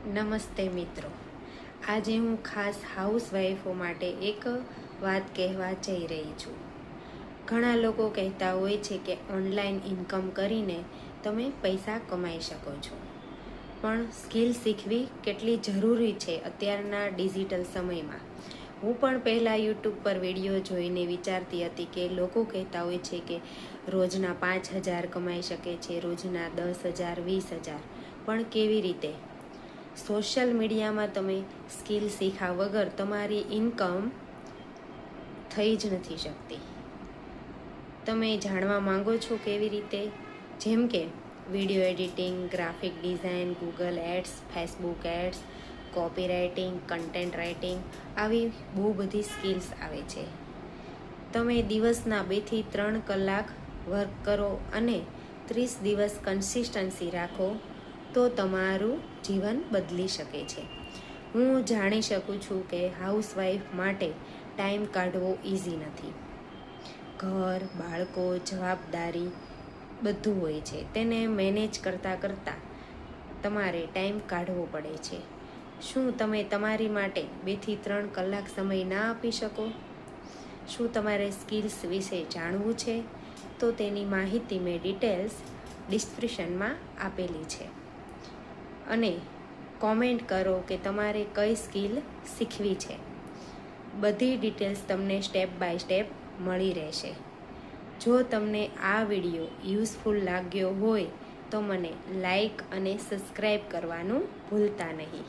નમસ્તે મિત્રો, આજે હું ખાસ હાઉસવાઈફો માટે એક વાત કહેવા જઈ રહી છું. ઘણા લોકો કહેતા હોય છે કે ઓનલાઈન ઇન્કમ કરીને તમે પૈસા કમાઈ શકો છો, પણ સ્કિલ શીખવી કેટલી જરૂરી છે અત્યારના ડિજિટલ સમયમાં. હું પણ પહેલાં યુટ્યુબ પર વિડીયો જોઈને વિચારતી હતી કે લોકો કહેતા હોય છે કે રોજના 5,000 કમાઈ શકે છે, રોજના 10,000, 20,000, પણ કેવી રીતે? સોશિયલ મીડિયામાં તમે સ્કિલ શીખ્યા વગર તમારી ઇન્કમ થઈ જ નથી શકતી. તમે જાણવા માંગો છો કેવી રીતે? જેમ કે video editing, graphic design, Google ads, Facebook ads, copy writing, content writing, આવી બહુ બધી સ્કિલ્સ આવે છે. તમે દિવસના 2 થી 3 કલાક વર્ક કરો અને 30 દિવસ કન્સિસ્ટન્સી રાખો તો તમારું જીવન બદલી શકે છે. હું જાણી શકું છું કે હાઉસવાઈફ માટે ટાઈમ કાઢવો ઇઝી નથી. ઘર, બાળકો, જવાબદારી બધું હોય છે. તેને મેનેજ કરતાં તમારે ટાઈમ કાઢવો પડે છે. શું તમે તમારી માટે 2 થી 3 કલાક સમય ના આપી શકો? શું તમારે સ્કિલ્સ વિશે જાણવું છે? તો તેની માહિતી મેં ડિટેલ્સ ડિસ્ક્રિપ્શનમાં આપેલી છે. અને કોમેન્ટ કરો કે તમારે કઈ સ્કિલ શીખવી છે. બધી ડિટેલ્સ તમને સ્ટેપ બાય સ્ટેપ મળી રહેશે. જો તમને આ વિડીયો યુઝફુલ લાગ્યો હોય તો મને લાઈક અને સબસ્ક્રાઈબ કરવાનું ભૂલતા નહીં.